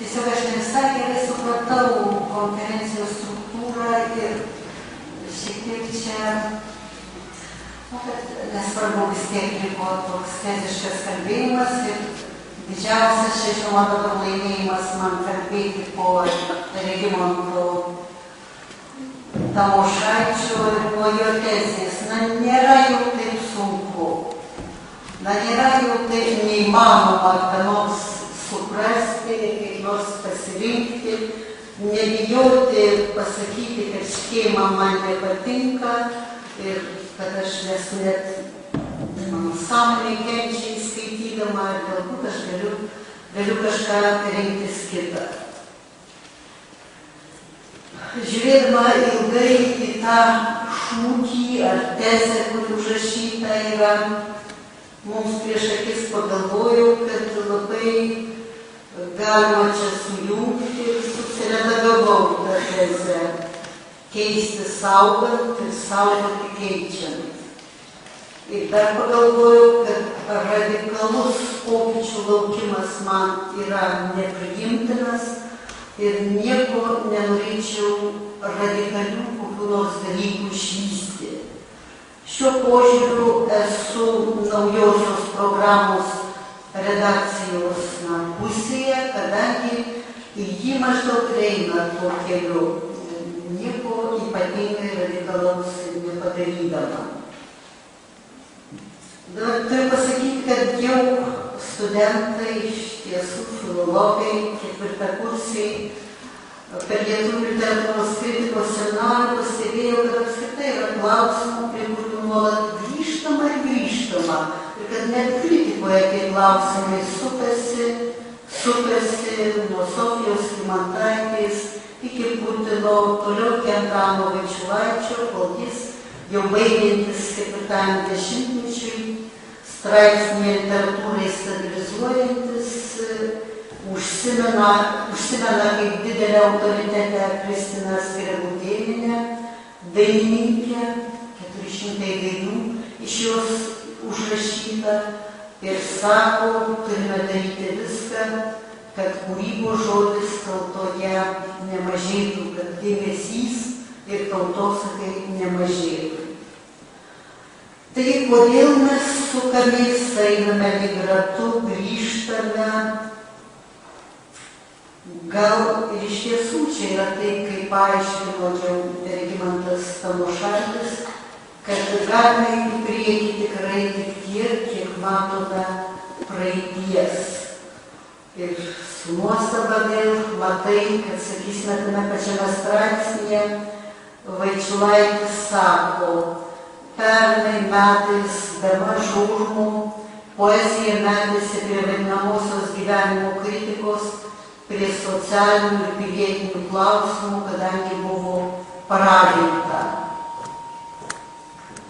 Tiesiog aš ne visai gerai supratau konferencijos struktūrą ir šiek tiek čia, kad nesvarbu vis tiek liko toks teziškas kalbėjimas ir didžiausias, čia žinoma, dabar laimėjimas man kalbėti po Regimanto Tamošaičio ir po jo tezės. Na, nėra jau taip sunku. Na, nėra jau taip neįmanoma, ką nors suprasti, kaip nors pasirinkti, nebijoti pasakyti, kad škėma man nepatinka ir kad aš nesu net mano sąmonė kenčia įskaitydama ir galbūt aš galiu kažką rinktis kitą. Žiūrėdama ilgai į tą šūkį ar tezę, kuri užrašyta yra, mums prieš akis pagalvojau, kad labai galima čia sujungti ir susiredagavau tą tezę. Keisti saugant ir saugoti keičiant. Ir dar pagalvojau, kad radikalus pokyčių laukimas man yra nepriimtinas ir nieko nenorėčiau radikalių kokių nors dalykų išvysti. Šiuo požiūriu esu naujosios programos redakcijos pusėje, kadangi jį maždaug eina tuo keliu, nieko ypatingai radikalaus nepadarydama. Dabar turiu pasakyti, kad jau studentai, iš tiesų filologai, ketvirtakursiai, per lietuvių literatūros kritikos seminarą pastebėjau, kad apskritai yra klausimų, prie kurių nuolat grįžtama ir grįžtama. Ir kad net kritikoje tie klausimai supasi nuo Sofijos Kymantaitės iki Putino, toliau iki Antano Vaičiulaičio, kol jis jau baigiantis 4 dešimtmečiui, straipsnėje literatūrai stabilizuojantis, užsimena kaip didelę autoritetę Kristiną Skrebutėnienę, dainininkė, 400 dainų iš jos užrašyta ir sako, turime daryti viską, kad kūrybos žodis tautoje nemažėtų, kad dėmesys ir tautosakai nemažėtų. Tai kodėl mes sukamės, einame lyg ratu, grįžtame, gal ir iš tiesų čia yra tai, kaip paaiškino Regimantas Tamošaitis, kad galime į priekį tikrai tik tiek, kiek matome praeities. Ir su nuostaba vėl matai, kad, sakysime, tame pačiame straipsnėje Vaičiulaitis sako, pernai metais be mažų užmų poezija metėsi prie vadinamosios gyvenimo kritikos, prie socialinių ir pilietinių klausimų, kadangi buvo paraginta.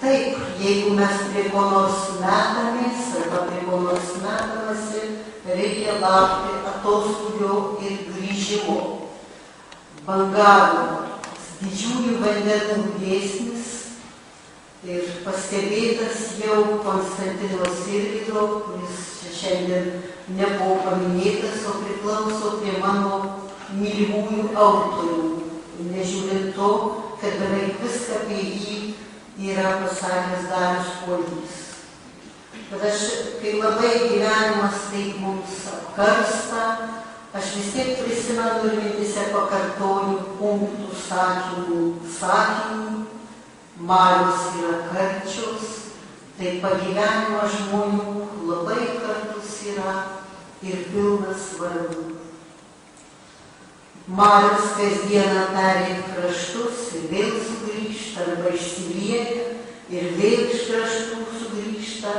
Taip, jeigu mes prie ko nors metamės arba prie ko nors metamasi, reikia laukti atoslūgio ir grįžimo. Bangavimo, didžiųjų vandenų dėsnis ir pastebėtas jau Konstantino Sirvydo, kuris čia šiandien nebuvo paminėtas, o priklauso prie mano mylimųjų autorių, nežiūrint to, kad beveik viską apie jį yra pasakęs Darius Kuolys. Bet aš, kai labai gyvenimas taip mums apkarsta, aš vis tiek prisimenu ir mintyse pakartoju punktų sakinį, Marius yra karčios, tai pagyvenimas žmonių labai kartus yra ir pilnas vargų. Marius kasdieną perėjo kraštus ir vėl sugrįžta, arba išsilieja ir vėl iš kraštų sugrįžta,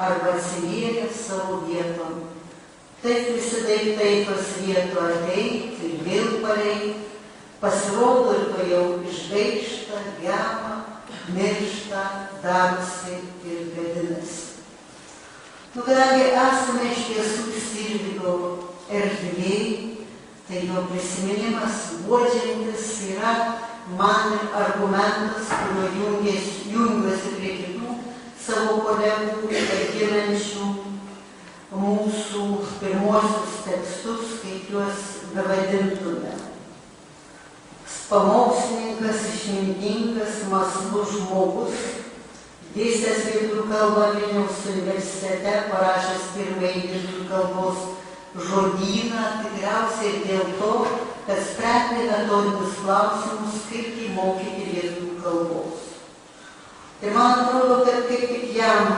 arba atsilieja savo vietom. Taip visi daiktai tos vieto ateit ir vėl pareit, pasirodo ir to jau išgaišta, gema, miršta, darosi ir gadinasi. Kadangi esame iš tiesų Sirvydo erdvėj, tai jo prisiminimas guodžiantis yra man argumentas, kuriuo jungiuosi prie kitų savo kolegų, ginančių mūsų pirmosius tekstus, kaip juos bevadintume. Pamokslininkas, išmintingas, mąslus žmogus, dėstęs lietuvių kalbą Vilniaus universitete, parašęs pirmąjį lietuvių kalbos žodyną, tikriausiai dėl to, kad sprendė metodinius klausimus, kaip mokyti lietuvių kalbos. Ir man atrodo, kad kaip tik jam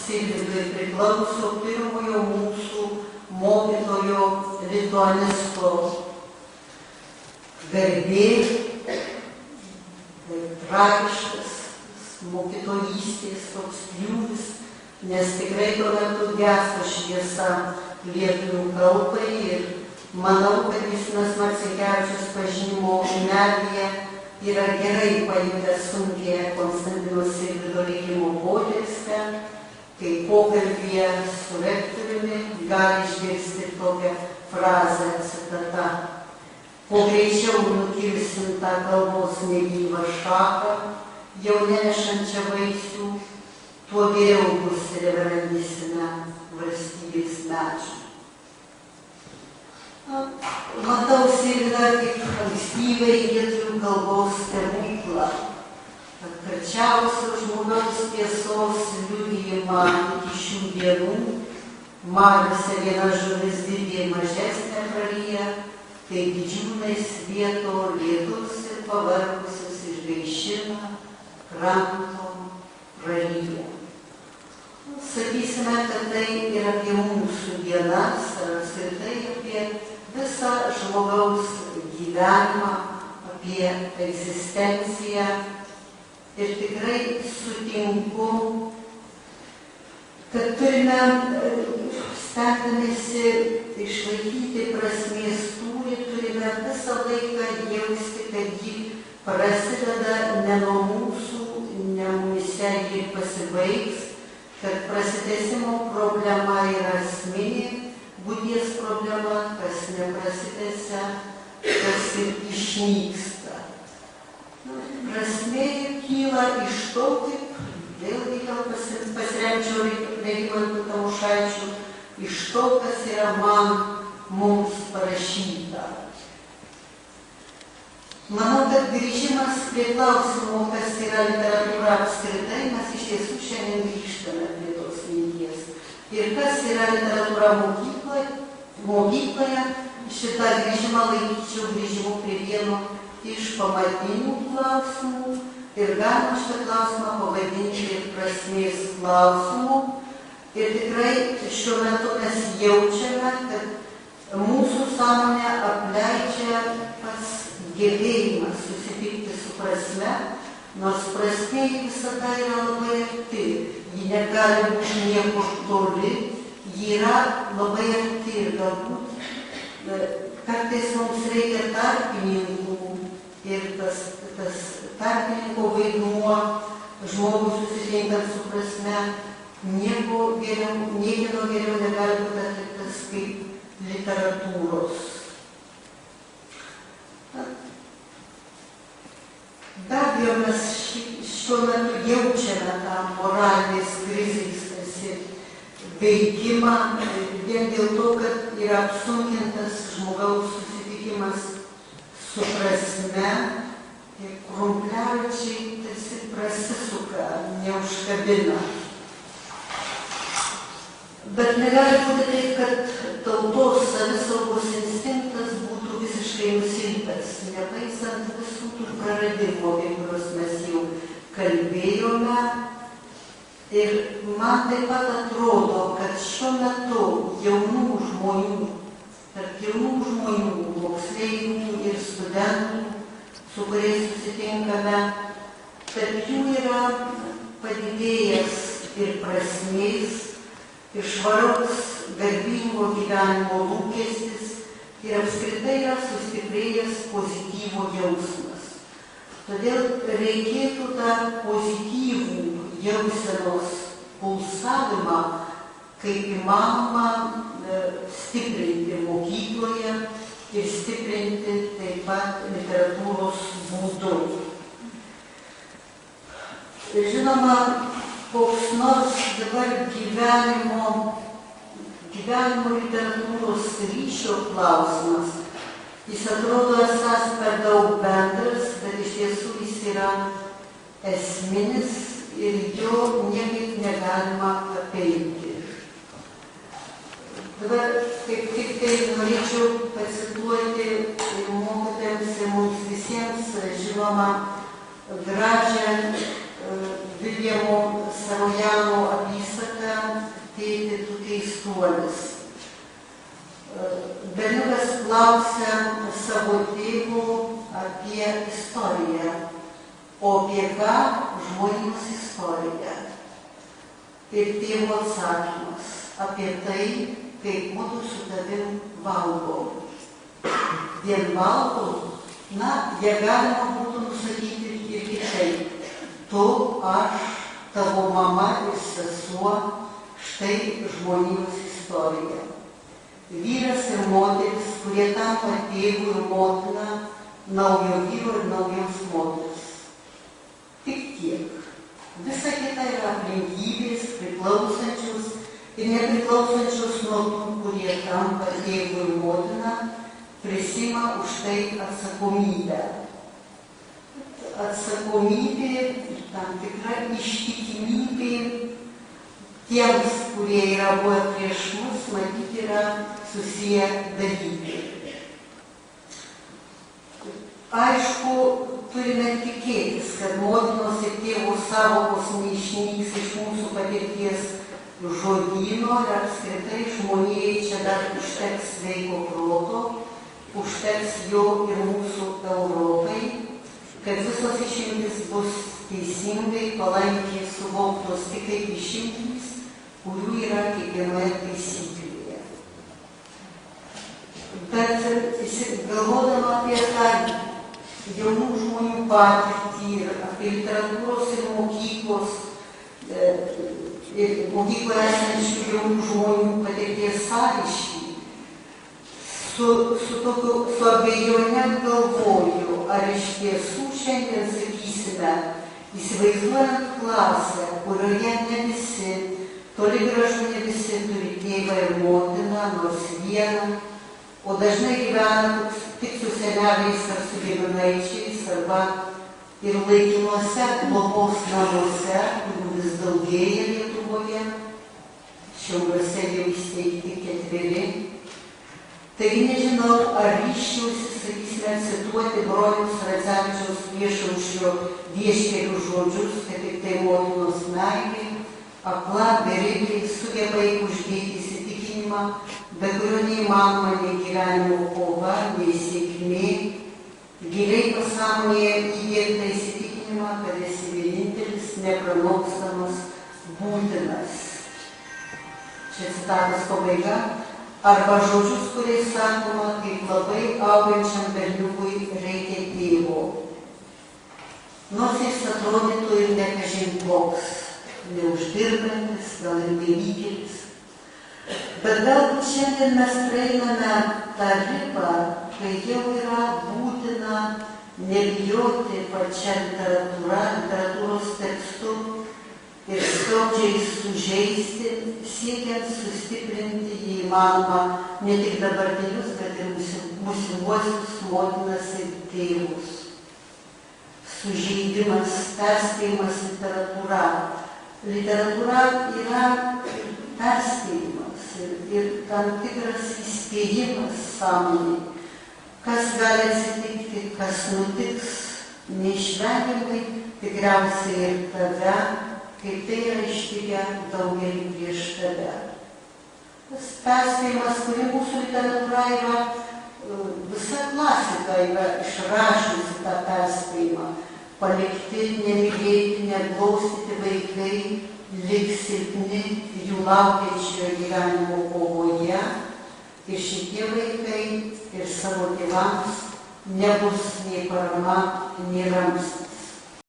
Sirvydui priklauso pirmojo mūsų mokytojo lituanisto garbė, tragiškas mokytojystės toks pjūvis, nes tikrai tuo metu geso šviesa lietuvių kalbai ir manau, kad Justinas Marcinkevičius pažinimo medyje yra gerai pajutęs sunkią Konstantino Sirvydo likimo potekstę, kai pokalbyje su rektoriumi gali išgirsti tokią frazę, citata: "Kuo greičiau nukirsim tą kalbos negyvą šaką, jau nenešančią vaisių, tuo geriau bus reverendysime valstybės medžių." Matau Sirvydą kaip ankstyvai lietuvių kalbos stebuklą, karčiausio žmogaus tiesos liudijimą iki šių dienų. Mariose viena žuvis didė mažesnė praryja, kai didžiūnai svieto lietus ir pavargusius išgaišina kranto praryja. Sakysime, kad tai ir apie mūsų dienas, ar apskritai apie visą žmogaus gyvenimą, apie egzistenciją. Ir tikrai sutinku, kad turime, stengdamiesi išlaikyti prasmės tūrį, turime visą laiką jausti, kad ji prasideda ne nuo mūsų, ne mumise ji pasibaigs, kad prasidėsimo problema yra esminė, būties problema, kas neprasidėsia, tas ir išnyksta. Prasmė kyla iš to, kaip, vėlgi gal pasiremčiau Regimantu Tamošaičiu, iš to, kas yra mums parašyta. Manau, kad grįžimas prie klausimo, kas yra literatūra apskritai, mes iš tiesų šiandien grįžtame prie tos minties. Ir kas yra literatūra mokykloje, šitą grįžimą laikyčiau grįžimu prie vieno iš pamatinių klausimų ir galima šitą klausimą pavadinti ir prasmės klausimų. Ir tikrai šiuo metu mes jaučiame, kad mūsų sąmonę apleidžia pats gebėjimas susitikti su prasme, nors prasmė visada yra labai arti. Ji negali būti niekur toli, ji yra labai arti ir galbūt kartais mums reikia tarpininkų ir tas tarpininko vaidmuo žmogų susitinkant su prasme nieko geriau negali būti atliktas kaip literatūros. Be abejo, mes šiuo metu jaučiame tą moralinės krizės tarsi veikimą vien dėl to, kad yra apsunkintas žmogaus susitikimas su prasme ir krumpliaračiai tarsi prasisuka, neužkabina. Bet negali būti taip, kad tautos savisaugos instinktas būtų visiškai nusilpęs, nepaisant visų tų praradimų, apie kuriuos mes jau kalbėjome. Ir man taip pat atrodo, kad šiuo metu jaunų žmonių, tarp jaunų žmonių, moksleivių ir studentų, su kuriais susitinkame, tarp jų yra padidėjęs ir prasmės, ir švaraus, garbingo gyvenimo lūkestis ir apskritai yra sustiprėjęs pozityvo jausmas. Todėl reikėtų tą pozityvų jausenos pulsavimą kaip įmanoma stiprinti mokykloje ir stiprinti taip pat literatūros būdu. Žinoma, koks nors dabar gyvenimo literatūros ryšio klausimas. Jis atrodo esas per daug bendras, bet iš tiesų jis yra esminis ir jo niekaip negalima apeiti. Dabar kaip tik tai norėčiau pacituoti mokytojams ir mums visiems žinomą gražią Viljamo Sarojano apysaką Tėti tu keistuolis. Berniukas klausia savo tėvų apie istoriją, o apie ką žmonijos istoriją. Ir tėvo atsakymas apie tai, kaip mudu su tavim valgom. Vien valgom, jie galima būtų nusakyti ir kitaip. Tu, aš, tavo mama ir sesuo, štai žmonijos istorija. Vyras ir moteris, kurie tampa tėvų ir motina, naujo vyro ir naujos moters. Tik tiek. Visa kita yra aplinkybės, priklausančios ir nepriklausančios nuo tų, kurie tampa tėvų ir motina, prisima už tai atsakomybę. Atsakomybė ir tam tikra ištikimybė tiems, kurie yra buvę prieš mus, matyti yra susiję dalykai. Aišku, turime tikėtis, kad motinos ir tėvų sąvokos neišnyks iš mūsų patirties žodyno ir apskritai žmonijai čia dar užteks sveiko proto, užteks jo ir mūsų Europai, kad visos išimtis bus teisingai, palankiai suvoktos tik kaip išimtys, kurių yra kiekvienoje taisyklėje. Bet galvodama apie tą jaunų žmonių patirtį ir apie literatūros ir mokyklos, ir mokykloje esančių jaunų žmonių patirties sąryšį, su abejone galvoju, ar iš tiesų šiandien sakysime, įsivaizduojant klasę, kurioje ne visi, toli gražu ne visi turi tėvą ir motiną, nors vieną, o dažnai gyvena tik su seneliais ar su giminaičiais, arba ir laikinuose globos namuose, kurių vis daugėja Lietuvoje, Šiauliuose jau įsteigti 4. Taigi nežinau, ar ryžčiausi, sakysime, cituoti broniaus Radzevičiaus Priešaušrio vieškelių žodžius, kad tik tai motinos meilė, akla, beribė, sugeba uždėti įsitikinimą, be kurio neįmanoma nei gyvenimo kova, nei sėkmė, giliai pasąmonėje įdėtą įsitikinimą, kad esi vienintelis, nepranokstamas, būtinas. Čia citatos pabaiga. Arba žodžius, kuriais sakoma, kaip labai augančiam berniukui reikia tėvo. Nors jis atrodytų ir nekažin koks, neuždirbantis, gal ir nevykėlis. Bet galbūt šiandien mes prieiname tą ribą, kai jau yra būtina nebijoti pačią literatūros tekstu ir skaudžiai sužeisti, siekiant sustiprinti jį įmanoma ne tik dabartinius, bet ir būsimuosius motinas ir tėvus. Sužeidimas, perspėjimas literatūra. Literatūra yra perspėjimas ir tam tikras įspėjimas sąmonei, kas gali atsitikti, kas nutiks, neišvengiamai tikriausiai ir tave, kaip tai yra ištikę daugelį prieš tave. Tas perspėjimas, kurį mūsų literatūra yra, visa klasika yra išrašusi tą perspėjimą. Palikti, nemylėti, neglaustyti vaikai, liks silpni jų laukiančioje gyvenimo kovoje. Ir šitie vaikai ir savo tėvams nebus nei parama, nei ramstis.